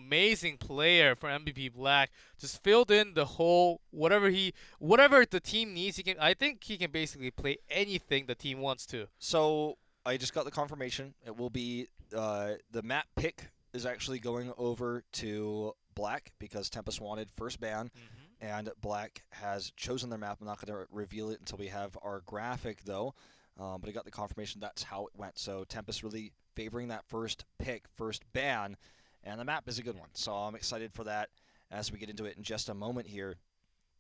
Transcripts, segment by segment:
amazing player for MVP Black. Just filled in the whole whatever the team needs. I think he can basically play anything the team wants to. So I just got the confirmation. It will be the map pick is actually going over to Black because Tempest wanted first ban, and Black has chosen their map. I'm not going to reveal it until we have our graphic, though. But I got the confirmation that's how it went. So Tempest really favoring that first pick, first ban, and the map is a good one. So I'm excited for that as we get into it in just a moment here.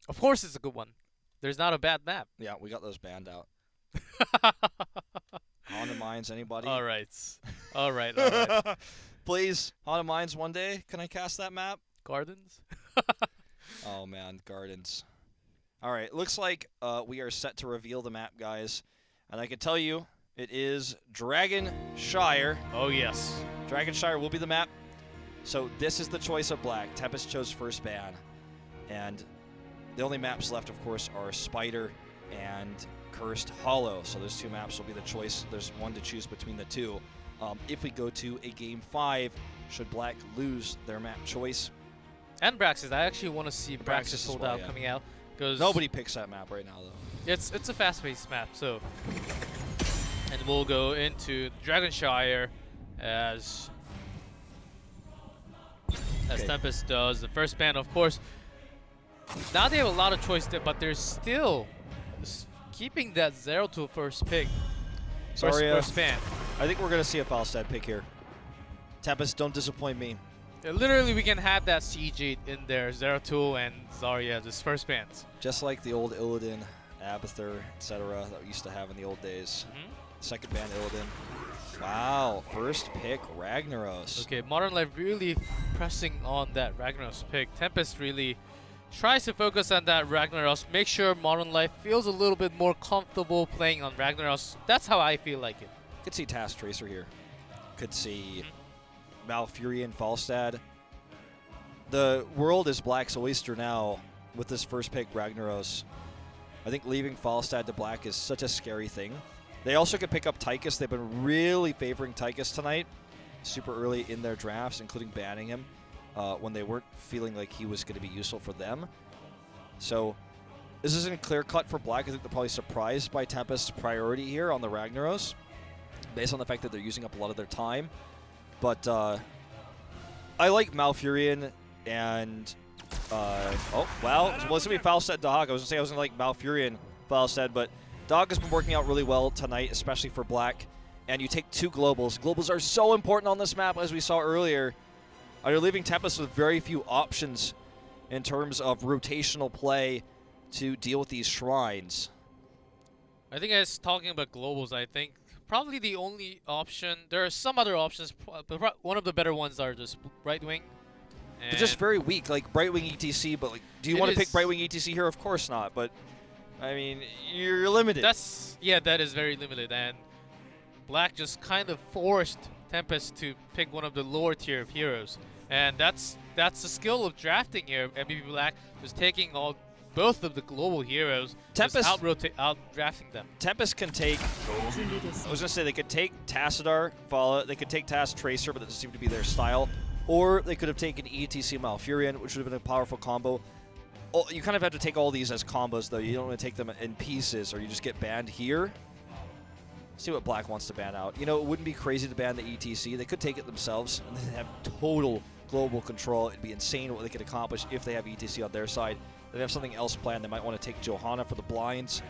Of course, it's a good one. There's not a bad map. Yeah, we got those banned out. Honda Mines, anybody? All right. All right. Please, Honda Mines, one day, can I cast that map? Gardens? Oh, man, Gardens. All right, looks like we are set to reveal the map, guys. And I can tell you, it is Dragonshire. Oh, yes. Dragonshire will be the map. So this is the choice of Black. Tempest chose first ban. And the only maps left, of course, are Spider and Cursed Hollow. So those two maps will be the choice. There's one to choose between the two. If we go to a Game 5, should Black lose their map choice? And Braxis. I actually want to see Braxis Braxis sold well, out yeah. coming out. Because Nobody picks that map right now, though. it's a fast-paced map, so... And we'll go into Dragonshire as Tempest does. The first ban, of course. Now they have a lot of choice there, but they're still keeping that 0 to first pick. Sorry, First ban. I think we're going to see a Falstad pick here. Tempest, don't disappoint me. Yeah, literally, we can have that CG in there. 0-2 and Zarya, just first bans. Just like the old Illidan, Abathur, etc. that we used to have in the old days. Second ban Illidan. Wow, first pick Ragnaros. Okay, Modern Life really pressing on that Ragnaros pick. Tempest really tries to focus on that Ragnaros. Make sure Modern Life feels a little bit more comfortable playing on Ragnaros. That's how I feel like it. Could see Task Tracer here. Could see Malfurion, Falstad. The world is Black's oyster now with this first pick Ragnaros. I think leaving Falstad to Black is such a scary thing. They also could pick up Tychus. They've been really favoring Tychus tonight, super early in their drafts, including banning him when they weren't feeling like he was going to be useful for them. So this isn't a clear cut for Black. I think they're probably surprised by Tempest's priority here on the Ragnaros, based on the fact that they're using up a lot of their time. But I like Malfurion and... oh, wow. Well, it's going to be Falstad Dog. I was going to say I was going to like Malfurion Falstad, but Dog has been working out really well tonight, especially for Black. And you take two globals. Globals are so important on this map, as we saw earlier. You're leaving Tempest with very few options in terms of rotational play to deal with these shrines. I think as talking about globals, I think probably the only option, there are some other options, but one of the better ones are just right wing. They're just very weak, like Brightwing ETC, but like, do you want to pick Brightwing ETC here? Of course not, but I mean, you're limited. That is very limited, and Black just kind of forced Tempest to pick one of the lower tier of heroes, and that's the skill of drafting here. MVP Black was taking both of the global heroes, Tempest out drafting them. Tempest can take. I was gonna say they could take Tassadar, Vala. They could take Task Tracer, but that doesn't seem to be their style. Or they could have taken ETC Malfurion, which would have been a powerful combo. You kind of have to take all these as combos, though. You don't want to take them in pieces, or you just get banned here. See what Black wants to ban out. You know, it wouldn't be crazy to ban the ETC. They could take it themselves, and then have total global control. It'd be insane what they could accomplish if they have ETC on their side. They have something else planned. They might want to take Johanna for the blinds.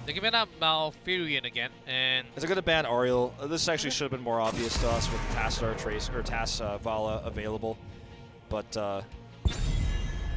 They can ban out Malfurion again, and they're going to ban Ariel. This actually should have been more obvious to us with Tassadar Trace or Vala available, but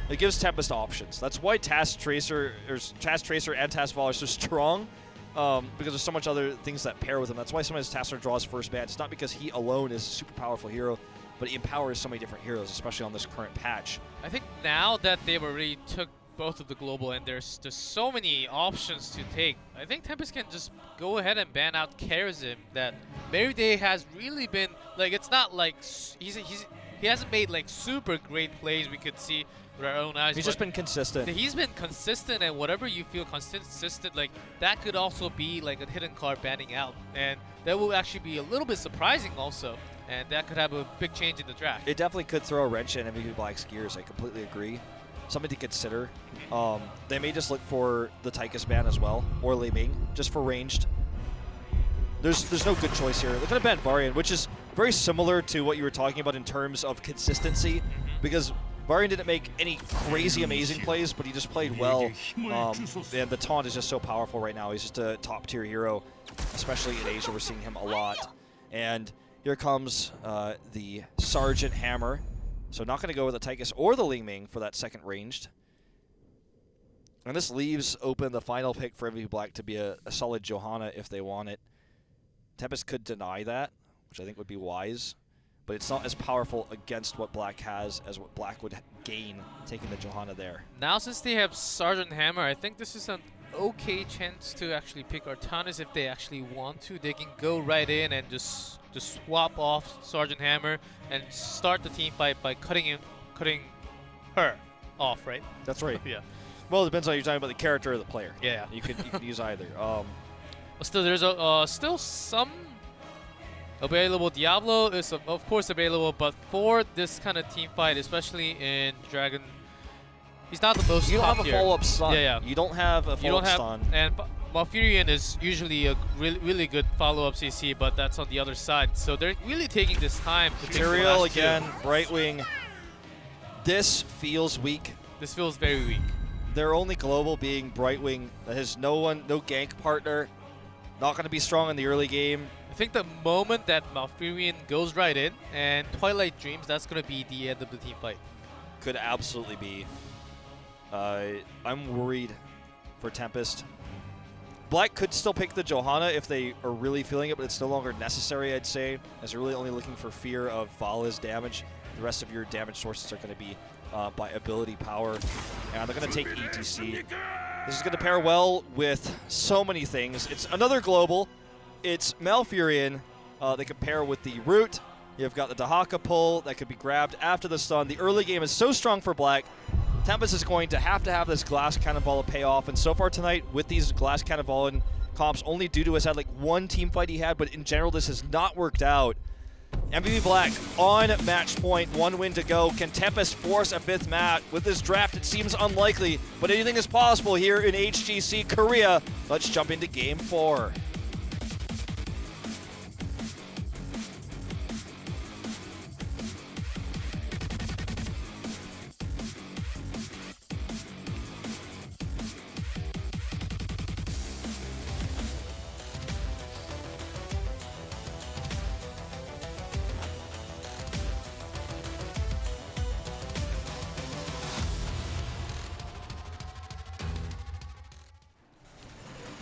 it gives Tempest options. That's why Task Tracer and Task Vala are so strong, because there's so much other things that pair with him. That's why sometimes Tassadar draws first ban. It's not because he alone is a super powerful hero, but he empowers so many different heroes, especially on this current patch. I think now that they've already took both of the global and there's just so many options to take, I think Tempest can just go ahead and ban out Karazim. That Merryday has really been, like, it's not like he hasn't made like super great plays we could see with our own eyes. He's just been consistent. He's been consistent, and whatever you feel consistent, like that could also be like a hidden card banning out, and that will actually be a little bit surprising also. and that could have a big change in the draft. It definitely could throw a wrench in MVP Black's gears. I completely agree. Something to consider. They may just look for the Tychus ban as well, or Li Ming, just for ranged. There's no good choice here. They're going to ban Varian, which is very similar to what you were talking about in terms of consistency, because Varian didn't make any crazy amazing plays, but he just played well. And the taunt is just so powerful right now. He's just a top-tier hero, especially in Asia. We're seeing him a lot. And here comes the Sergeant Hammer. So not going to go with the Tychus or the Li Ming for that second ranged. And this leaves open the final pick for MVP Black to be a solid Johanna if they want it. Tempest could deny that, which I think would be wise. But it's not as powerful against what Black has as what Black would gain taking the Johanna there. Now since they have Sergeant Hammer, I think this is an okay chance to actually pick Artanis if they actually want to. They can go right in and just swap off Sergeant Hammer and start the team fight by cutting her off, right? That's right. Yeah. Well, it depends on you're talking about the character or the player. Yeah. You could use either. But still, there's still some available. Diablo is of course available, but for this kind of team fight, especially in Dragon, he's not the most You don't top have a tier. follow-up stun. Yeah. You don't have a follow-up stun. And Malfurion is usually a really good follow-up CC, but that's on the other side. So they're really taking this time to pick the Material last two. again, Brightwing. This feels weak. This feels very weak. Their only global being Brightwing that has no gank partner. Not going to be strong in the early game. I think the moment that Malfurion goes right in and Twilight Dreams, that's going to be the end of the team fight. Could absolutely be. I'm worried for Tempest. Black could still pick the Johanna if they are really feeling it, but it's no longer necessary, I'd say, as they're really only looking for fear of Vala's damage. The rest of your damage sources are going to be by ability power, and they're going to take ETC. This is going to pair well with so many things. It's another global. It's Malfurion. They can pair with the Root. You've got the Dahaka pull that could be grabbed after the stun. The early game is so strong for Black. Tempest is going to have this Glass Cannonball pay off, and so far tonight with these Glass Cannonball comps, only Dudu has had like one team fight he had, but in general this has not worked out. MVP Black on match point, 1 win to go. Can Tempest force a 5th mat? With this draft, it seems unlikely, but anything is possible here in HGC Korea. Let's jump into Game 4.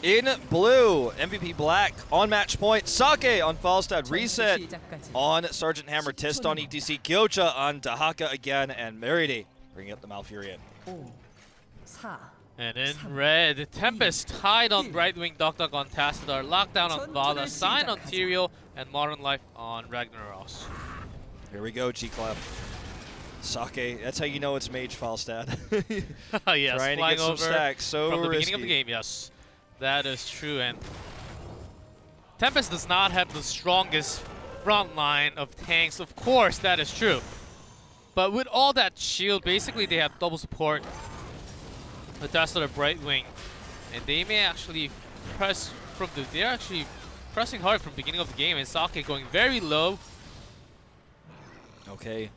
In blue, MVP Black on match point. Sake on Falstad. Reset on Sergeant Hammer. Tist on ETC. Gyocha on Dahaka again. And Meride bringing up the Malfurion. And in red, Tempest tied on Brightwing, Dok on Tassadar, Lockdown on Vala, Sign on Tyrael, and Modern Life on Ragnaros. Here we go, G-Clef. Sake, that's how you know it's Mage Falstad. Yes, trying to flying get some over stacks. So from the risky. beginning of the game, yes. That is true, and Tempest does not have the strongest front line of tanks. Of course, that is true. But with all that shield, basically they have double support. The Tassadar Brightwing, and they may actually press from the. They're actually pressing hard from the beginning of the game, and Sake going very low. Okay.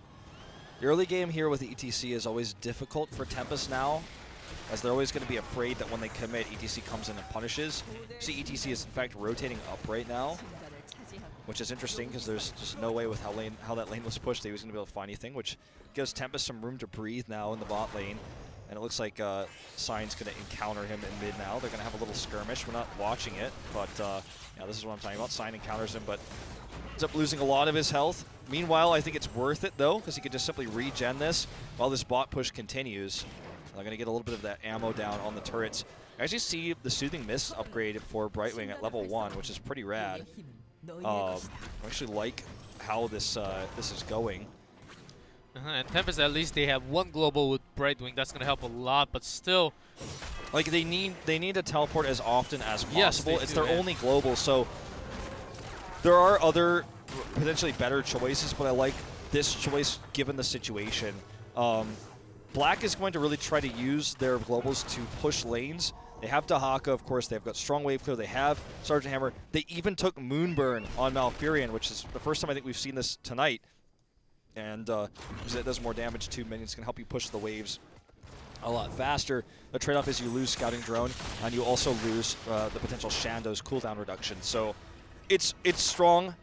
The early game here with ETC is always difficult for Tempest now, as they're always going to be afraid that when they commit, ETC comes in and punishes. See, ETC is in fact rotating up right now, which is interesting because there's just no way with how that lane was pushed that he was going to be able to find anything, which gives Tempest some room to breathe now in the bot lane. And it looks like Sign's going to encounter him in mid now. They're going to have a little skirmish. We're not watching it, but yeah, this is what I'm talking about. Sign encounters him, but ends up losing a lot of his health. Meanwhile, I think it's worth it, though, because he could just simply regen this while this bot push continues. They're going to get a little bit of that ammo down on the turrets. I actually see the Soothing Mist upgrade for Brightwing at level 1, which is pretty rad. I actually like how this is going. And Tempest, at least they have one global with Brightwing. That's going to help a lot, but still, like they need to teleport as often as possible. Yes, it's their only global, so there are other potentially better choices, but I like this choice given the situation. Black is going to really try to use their globals to push lanes. They have Dahaka, of course. They've got strong wave clear. They have Sergeant Hammer. They even took Moonburn on Malfurion, which is the first time I think we've seen this tonight. And because it does more damage to minions, can help you push the waves a lot faster. The trade-off is you lose Scouting Drone, and you also lose the potential Shando's cooldown reduction. So it's strong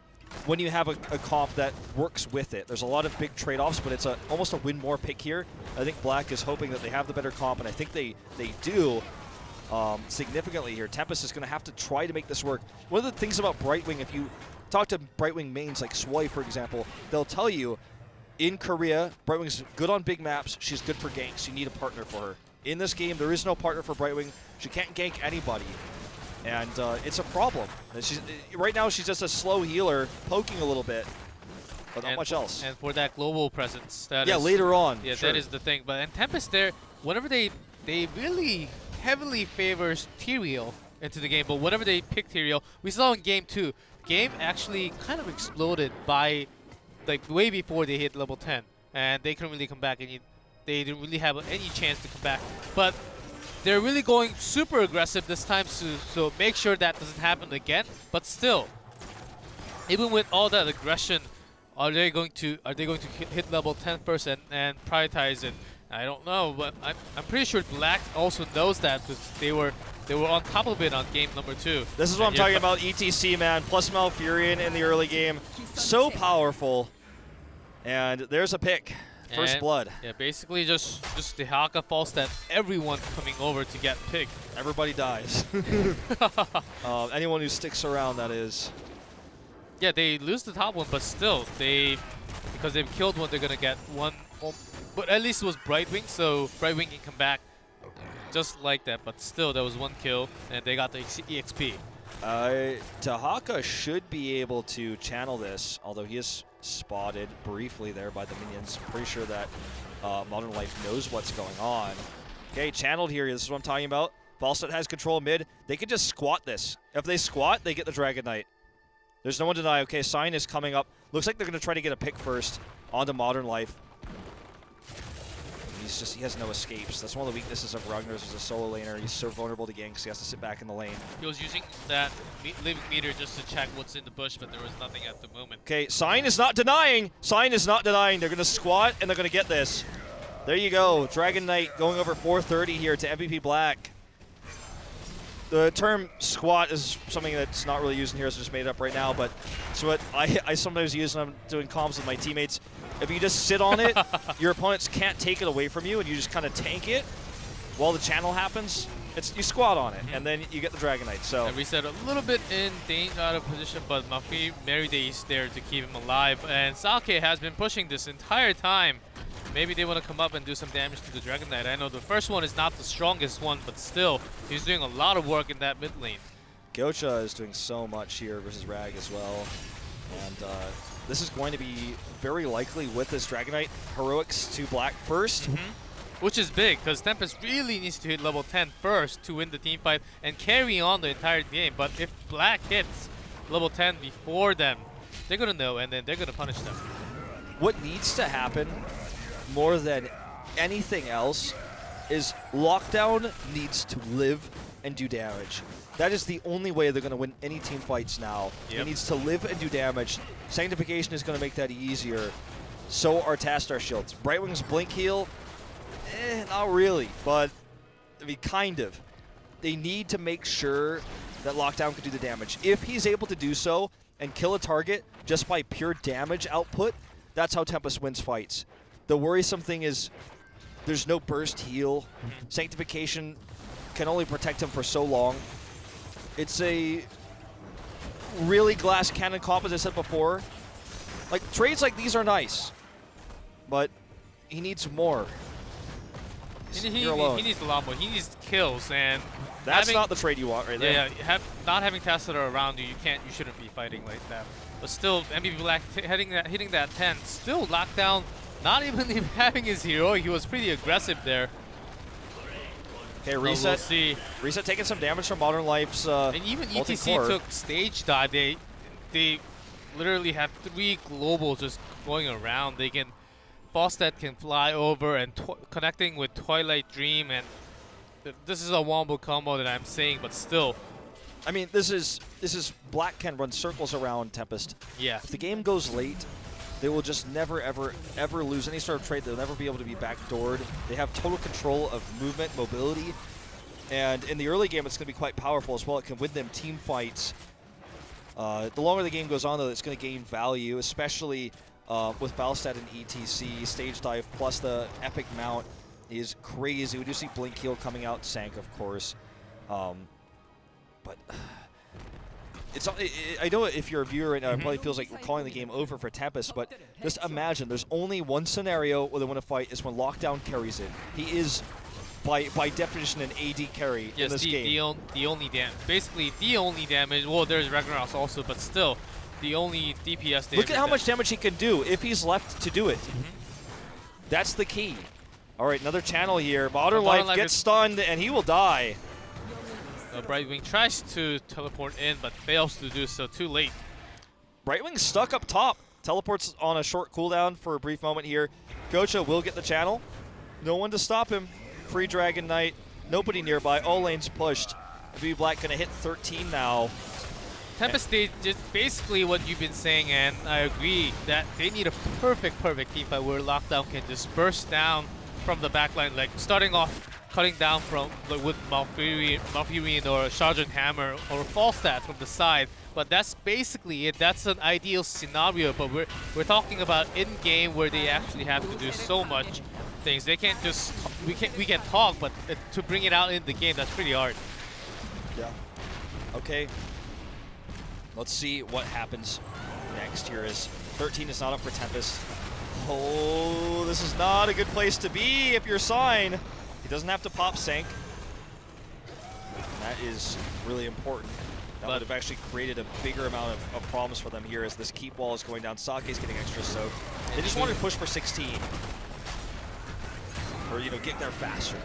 when you have a comp that works with it. There's a lot of big trade-offs, but it's almost a win more pick here. I think Black is hoping that they have the better comp, and I think they do significantly here. Tempest is going to have to try to make this work. One of the things about Brightwing, if you talk to Brightwing mains like Swoi, for example, they'll tell you in Korea, Brightwing's good on big maps. She's good for ganks. You need a partner for her. In this game, there is no partner for Brightwing. She can't gank anybody. And it's a problem. Right now, she's just a slow healer, poking a little bit, but not much else. And for that global presence, that yeah, is, later on. Yeah, sure. that is the thing. But and Tempest there, whenever they really heavily favors Tyrael into the game, but whenever they pick Tyrael, we saw in game 2, game actually kind of exploded by like way before they hit level 10, and they couldn't really come back, and they didn't really have any chance to come back. But they're really going super aggressive this time, so make sure that doesn't happen again. But still, even with all that aggression, are they going to hit level 10 first and prioritize it? I don't know, but I'm pretty sure Black also knows that because they were on top of it on game number 2. This is what I'm talking about. ETC, man, plus Malfurion in the early game, so powerful. And there's a pick. First blood. Yeah, basically just the Haka false that everyone coming over to get picked. Everybody dies. Anyone who sticks around, that is. Yeah, they lose the top one, but still, because they've killed one, they're gonna get one. But at least it was Brightwing, so Brightwing can come back just like that. But still, there was one kill, and they got the EXP. Dahaka should be able to channel this, although he is spotted briefly there by the minions. I'm pretty sure that Modern Life knows what's going on. Okay, channeled here. This is what I'm talking about. Falstad has control mid. They can just squat this. If they squat, they get the Dragon Knight. There's no one to deny. Okay, Sign is coming up. Looks like they're going to try to get a pick first onto Modern Life. He has no escapes. That's one of the weaknesses of Ragnaros as a solo laner. He's so vulnerable to ganks. He has to sit back in the lane. He was using that living meter just to check what's in the bush, but there was nothing at the moment. Okay, Sign is not denying. Sign is not denying. They're going to squat, and they're going to get this. There you go. Dragon Knight going over 430 here to MVP Black. The term squat is something that's not really used in here, so just made it up right now, but it's what I sometimes use when I'm doing comms with my teammates. If you just sit on it, your opponents can't take it away from you, and you just kind of tank it while the channel happens. You squat on it, and then you get the Dragon Knight. So reset a little bit in danger out of position, but Mary Day is there to keep him alive, and Sake has been pushing this entire time. Maybe they want to come up and do some damage to the Dragon Knight. I know the first one is not the strongest one, but still, he's doing a lot of work in that mid lane. Gocha is doing so much here versus Rag as well. And this is going to be very likely with this Dragon Knight heroics to Black first. Which is big, because Tempest really needs to hit level 10 first to win the team fight and carry on the entire game. But if Black hits level 10 before them, they're going to know, and then they're going to punish them. What needs to happen more than anything else is Lockdown needs to live and do damage. That is the only way they're going to win any team fights now. He needs to live and do damage. Sanctification is going to make that easier. So are Tastar shields. Brightwing's blink heal, not really, but I mean, kind of. They need to make sure that Lockdown can do the damage. If he's able to do so and kill a target just by pure damage output, that's how Tempest wins fights. The worrisome thing is there's no burst heal. Sanctification can only protect him for so long. It's a really glass cannon comp, as I said before. Like, trades like these are nice, but he needs more. He needs a lot more. He needs kills, and that's not the trade you want right there. Yeah, not having Tassadar around you, you shouldn't be fighting like that. But still, MVP Black hitting that 10, still Lockdown, not even having his hero. He was pretty aggressive there. Okay, Reset. We'll see. Reset taking some damage from Modern Life's and even ETC took stage dive. They literally have 3 globals just going around. They can, Falstad can fly over and connecting with Twilight Dream, and this is a wombo combo that I'm saying, but still. I mean, this is Black can run circles around Tempest. Yeah. If the game goes late, they will just never, ever lose any sort of trait. They'll never be able to be backdoored. They have total control of movement, mobility, and in the early game, it's going to be quite powerful as well. It can win them team fights. The longer the game goes on, though, it's going to gain value, especially with Falstad and ETC. Stage dive plus the epic mount is crazy. We do see Blink Heal coming out, Sank, of course. But I know if you're a viewer right now, it probably feels like we're calling the game over for Tempest, but just imagine there's only one scenario where they win a fight is when Lockdown carries it. He is, by definition, an AD carry in this game. The only damage. Basically, the only damage. Well, there's Ragnaros also, but still, the only DPS damage. Look at how much damage he can do if he's left to do it. That's the key. All right, another channel here. Modern Life gets stunned, and he will die. Brightwing tries to teleport in, but fails to do so. Too late. Brightwing stuck up top. Teleports on a short cooldown for a brief moment here. Gocha will get the channel. No one to stop him. Free Dragon Knight. Nobody nearby. All lanes pushed. V Black going to hit 13 now. Tempest, they just basically what you've been saying, and I agree that they need a perfect team fight where Lockdown can just burst down from the backline, like starting off cutting down from with Malfurion or Sergeant Hammer or Falstad from the side. But that's basically it. That's an ideal scenario. But we're talking about in game where they actually have to do so much things. They can't just we can talk, but to bring it out in the game, that's pretty hard. Yeah. Okay. Let's see what happens next here. Is 13 is not up for Tempest. Oh, this is not a good place to be if you're Sign. He doesn't have to pop Sank. And that is really important. That would have actually created a bigger amount of problems for them here as this keep wall is going down. Sake's getting extra soaked. They just wanted to push for 16. Or, you know, get there faster.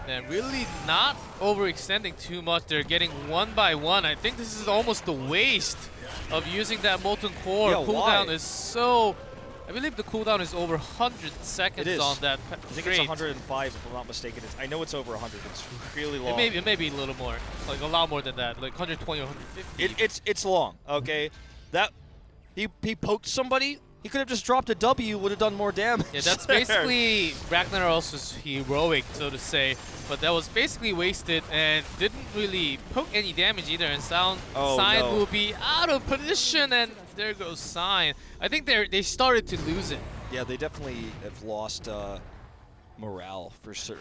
And really not overextending too much. They're getting 1 by 1. I think this is almost a waste of using that Molten Core. Yeah, cooldown why? is so... I believe the cooldown is over 100 seconds on that. I think it's 105 if I'm not mistaken. I know it's over 100. It's really long. It may be a little more, like a lot more than that, like 120 or 150. It's long. Okay, that he poked somebody. He could have just dropped a W, would have done more damage. Yeah, that's basically Ragnaros' heroic, so to say. But that was basically wasted and didn't really poke any damage either. And Sign will be out of position, and there goes Sign. I think they started to lose it. Yeah, they definitely have lost morale for sure.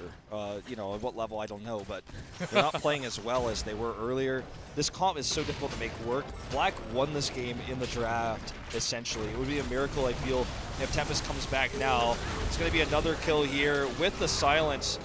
You know, at what level I don't know, but they're not playing as well as they were earlier. This comp is so difficult to make work. Black won this game in the draft, essentially. It would be a miracle, I feel, if Tempest comes back now. It's going to be another kill here with the silence.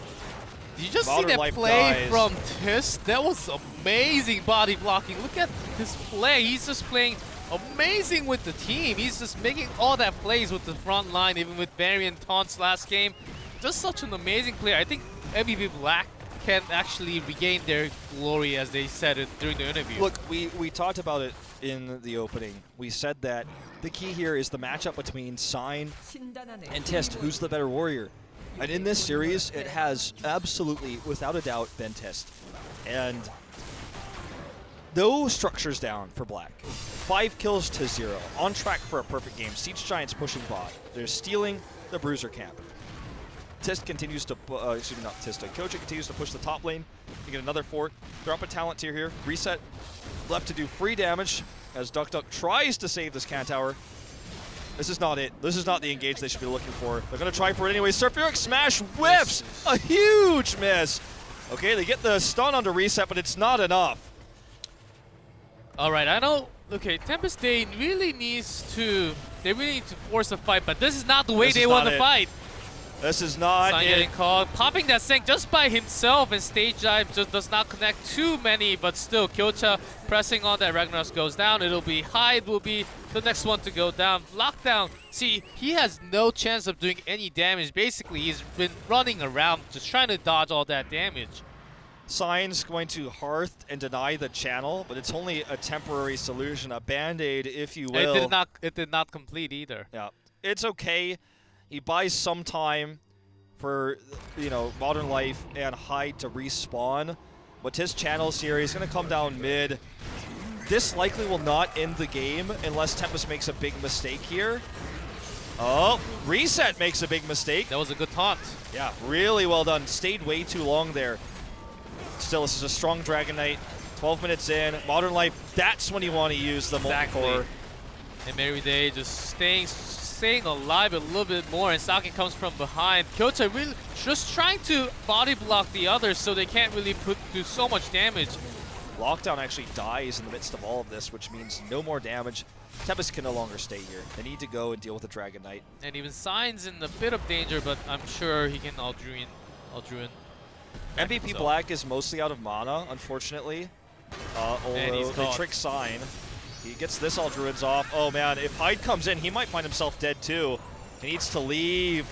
Did you just see that play from Tis? That was amazing body blocking. Look at this play. He's just playing amazing with the team. He's just making all that plays with the front line, even with Varian taunts last game. Just such an amazing player. I think MVP Black can actually regain their glory, as they said it during the interview. Look, we talked about it in the opening. We said that the key here is the matchup between Sign and Tist. Who's the better warrior? And in this series, it has absolutely, without a doubt, been Tist. And no structures down for Black. 5 kills to 0. On track for a perfect game. Siege Giants pushing bot. They're stealing the Bruiser camp. Tist continues to, excuse me, not Tist, Kocha continues to push the top lane. You get another fort. Drop a talent tier here. Reset. Left to do free damage as Duck tries to save this Cat Tower. This is not it. This is not the engage they should be looking for. They're going to try for it anyway. Surferic Smash whiffs! A huge miss! Okay, they get the stun onto Reset, but it's not enough. Alright, I know. Okay, Tempest, they really need to force a fight, but this is not the way they want to fight. This is not Sign getting called. Popping that Sank just by himself, and Stage Dive just does not connect too many, but still, Kyocha pressing on that. Ragnaros goes down. It'll be Hyde will be the next one to go down. Lockdown. See, he has no chance of doing any damage. Basically, he's been running around just trying to dodge all that damage. Sign's going to Hearth and deny the channel, but it's only a temporary solution, a band-aid, if you will. It did not complete either. Yeah, it's okay. He buys some time for, you know, Modern Life and Hyde to respawn. But his channels here, he's going to come down mid. This likely will not end the game unless Tempest makes a big mistake here. Oh, Reset makes a big mistake. That was a good taunt. Yeah, really well done. Stayed way too long there. Still, this is a strong Dragon Knight. 12 minutes in. Modern Life, that's when you want to use the multi-core. And Mary Day just staying alive a little bit more, and Saki comes from behind. Kyoto really just trying to body block the others so they can't really do so much damage. Lockdown actually dies in the midst of all of this, which means no more damage. Tempest can no longer stay here. They need to go and deal with the Dragon Knight. And even Sign's in a bit of danger, but I'm sure he can Aldruin. MVP So. Black is mostly out of mana, unfortunately. Although they trick Sign. He gets this all Druids off. Oh man, if Hyde comes in, he might find himself dead too. He needs to leave.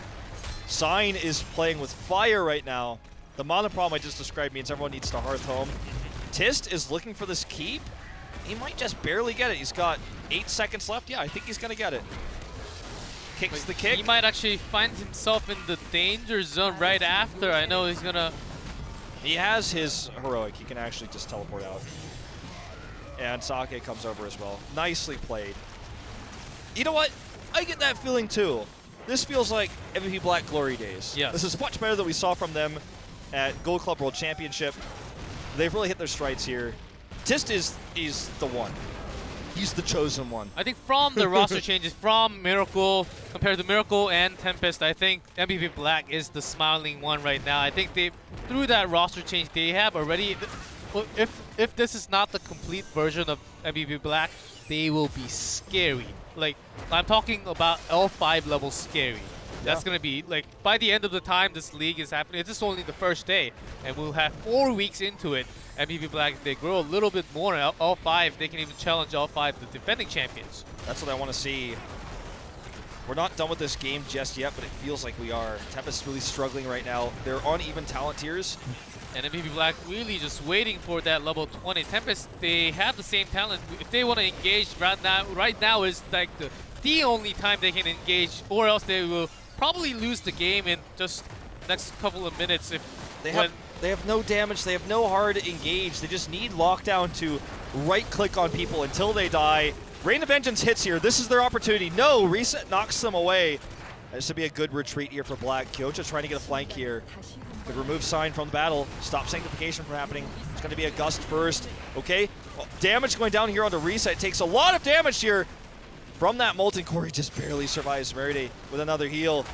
Sign is playing with fire right now. The mana problem I just described means everyone needs to Hearth home. Tist is looking for this keep. He might just barely get it. He's got 8 seconds left. Yeah, I think he's gonna get it. Kicks the kick. He might actually find himself in the danger zone right after. I know he's gonna... He has his heroic. He can actually just teleport out. And Sake comes over as well. Nicely played. You know what? I get that feeling too. This feels like MVP Black Glory days. Yes. This is much better than we saw from them at Gold Club World Championship. They've really hit their strides here. Tist is the one. He's the chosen one. I think from the roster changes from Miracle, compared to Miracle and Tempest, I think MVP Black is the smiling one right now. I think through that roster change, they have already, well, if this is not the complete version of MVP Black, they will be scary. Like, I'm talking about L5 level scary. That's going to be, like, by the end of the time this league is happening, it's just only the first day, and we'll have 4 weeks into it. MVP Black, if they grow a little bit more, L5, they can even challenge L5, the defending champions. That's what I want to see. We're not done with this game just yet, but it feels like we are. Tempest is really struggling right now. They're on even talent tiers. And MVP Black really just waiting for that level 20. Tempest, they have the same talent. If they want to engage right now is like the only time they can engage, or else they will probably lose the game in just next couple of minutes. If they have no damage, they have no hard engage. They just need Lockdown to right-click on people until they die. Rain of Vengeance hits here. This is their opportunity. No, Reset knocks them away. This would be a good retreat here for Black. Kyocha trying to get a flank here. Could remove Sign from the battle. Stop Sanctification from happening. It's going to be a Gust first. Okay. Well, damage going down here onto Reset. Takes a lot of damage here from that Molten Core. He just barely survives Meride with another heal.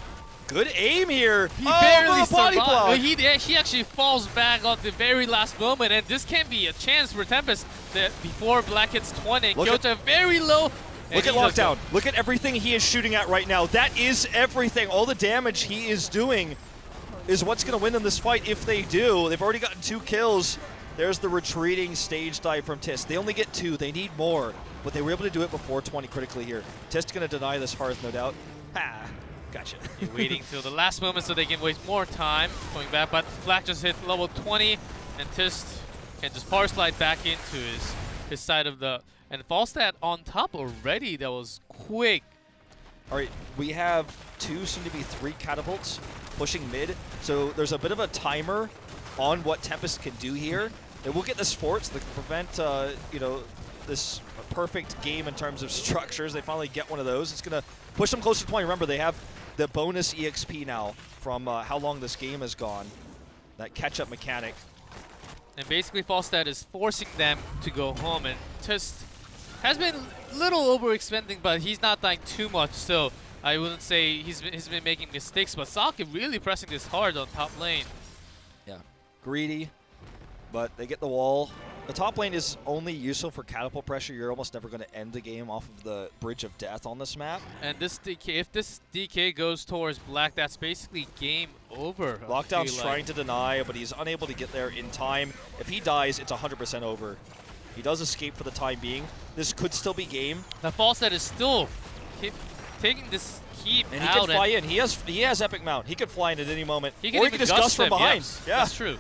Good aim here. He barely body block. He actually falls back on the very last moment, and this can be a chance for Tempest before Black hits 20. Kyocha very low. Look at Lockdown. Look at everything he is shooting at right now. That is everything. All the damage he is doing is what's going to win them this fight if they do. They've already gotten 2 kills. There's the retreating stage dive from Tist. They only get 2. They need more, but they were able to do it before 20 critically here. Tist going to deny this Hearth, no doubt. Ha! Gotcha. Waiting till the last moment so they can waste more time going back, but Black just hit level 20, and Tist can just power slide back into his side of the... And Falstad on top already. That was quick. All right, we have 2, soon to be 3 catapults pushing mid, so there's a bit of a timer on what Tempest can do here. And we'll get this forts that can prevent, you know, this perfect game in terms of structures. They finally get one of those. It's going to push them closer to 20. Remember, they have the bonus EXP now from how long this game has gone. That catch-up mechanic. And basically, Falstad is forcing them to go home, and Tist has been a little overexpending, but he's not dying too much, so I wouldn't say he's been making mistakes, but Saki really pressing this hard on top lane. Yeah, greedy, but they get the wall. The top lane is only useful for catapult pressure. You're almost never going to end the game off of the Bridge of Death on this map. And this DK, if this DK goes towards Black, that's basically game over. Lockdown's trying to deny, but he's unable to get there in time. If he dies, it's 100% over. He does escape for the time being. This could still be game. The Falstad is still taking this keep and he out. Can fly in. He has Epic Mount. He could fly in at any moment. Or he could just gust from behind. Yes, yeah, that's true.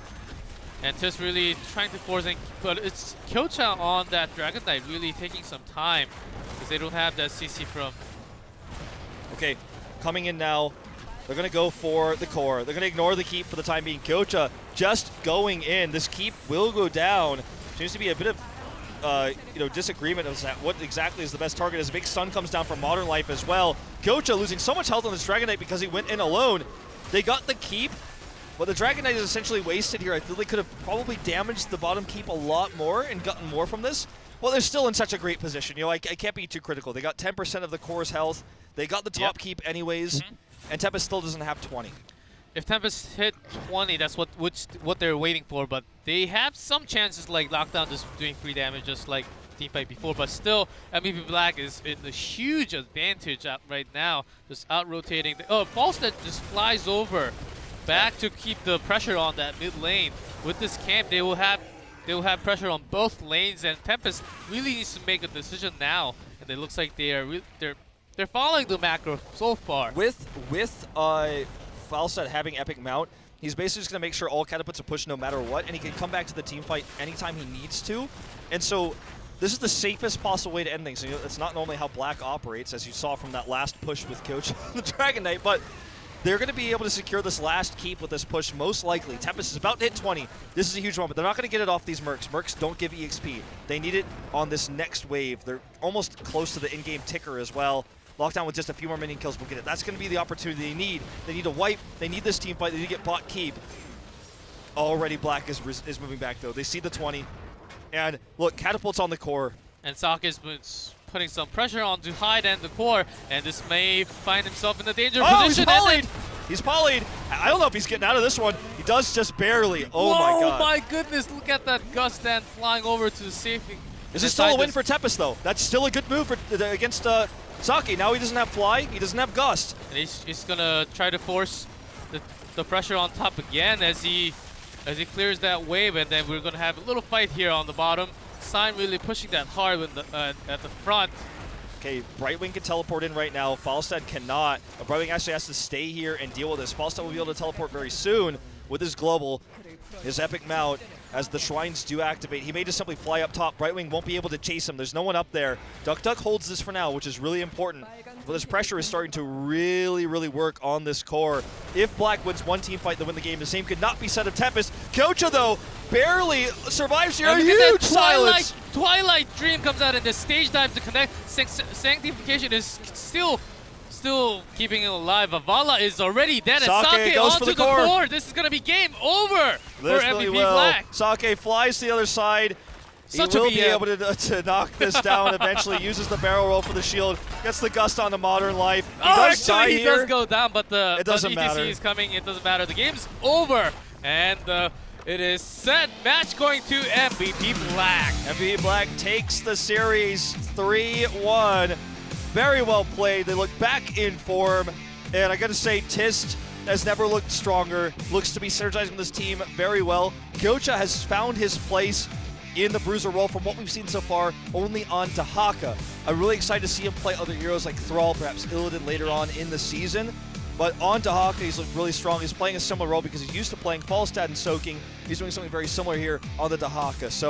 And just really trying to force it, but it's Kyocha on that Dragon Knight really taking some time because they don't have that CC from. Okay, coming in now. They're going to go for the core. They're going to ignore the keep for the time being. Kyocha just going in. This keep will go down. Seems to be a bit of disagreement of what exactly is the best target as a big stun comes down from Modern Life as well. Kyocha losing so much health on this Dragon Knight because he went in alone. They got the keep, but the Dragon Knight is essentially wasted here. I feel they could have probably damaged the bottom keep a lot more and gotten more from this. Well, they're still in such a great position. You know, I can't be too critical. They got 10% of the core's health. They got the top keep anyways, and Tempest still doesn't have 20. If Tempest hit 20, that's what they're waiting for, but they have some chances like Lockdown just doing free damage just like Teamfight before, but still MVP Black is in a huge advantage right now, just out-rotating. Oh, Falstad just flies over back to keep the pressure on that mid lane. With this camp, they will have pressure on both lanes, and Tempest really needs to make a decision now, and it looks like they're following the macro so far. With Falstad having Epic Mount, he's basically just going to make sure all catapults are pushed no matter what, and he can come back to the team fight anytime he needs to. And so this is the safest possible way to end things. You know, it's not normally how Black operates, as you saw from that last push with Coach the Dragon Knight, but they're going to be able to secure this last keep with this push, most likely. Tempest is about to hit 20. This is a huge one, but they're not going to get it off these Mercs. Mercs don't give EXP. They need it on this next wave. They're almost close to the in-game ticker as well. Lockdown with just a few more minion kills will get it. That's going to be the opportunity they need. They need to wipe. They need this team fight. They need to get bot keep. Already Black is moving back, though. They see the 20. And look, catapults on the core. And Sake is putting some pressure on to hide and the core, and this may find himself in a dangerous position. He's polyed! He's polyed! I don't know if he's getting out of this one. He does just barely. Oh my god. Oh my goodness, look at that Gust and flying over to the safety. This is still a win for Tempest, though. That's still a good move for, against Sake. Now he doesn't have Fly, he doesn't have Gust. And he's gonna try to force the pressure on top again as he clears that wave, and then we're gonna have a little fight here on the bottom. Sign really pushing that hard with at the front. Okay, Brightwing can teleport in right now. Falstad cannot. Brightwing actually has to stay here and deal with this. Falstad will be able to teleport very soon with his global, his epic mount. As the shrines do activate, he may just simply fly up top. Brightwing won't be able to chase him. There's no one up there. Duck holds this for now, which is really important. But this pressure is starting to really, really work on this core. If Black wins one team fight to win the game, the same could not be said of Tempest. Kyocha, though, barely survives here. A huge silence. Twilight Dream comes out, and the stage dive to connect. Sanctification is still keeping it alive. Avala is already dead, and Sake goes onto for the core. This is going to be game over for MVP Black. Sake flies to the other side. He will be able to knock this down eventually, uses the barrel roll for the shield, gets the Gust on the Modern Life. He does go down, but the it doesn't ETC matter. is coming. It doesn't matter. The game's over, and it is set. Match going to MVP Black. MVP Black takes the series 3-1. Very well played. They look back in form, and I got to say, Tist has never looked stronger. Looks to be synergizing with this team very well. Kyocha has found his place in the Bruiser role from what we've seen so far, only on Dahaka. I'm really excited to see him play other heroes like Thrall, perhaps Illidan later on in the season. But on Dahaka, he's looked really strong. He's playing a similar role because he's used to playing Falstad and Soaking. He's doing something very similar here on the Dahaka. So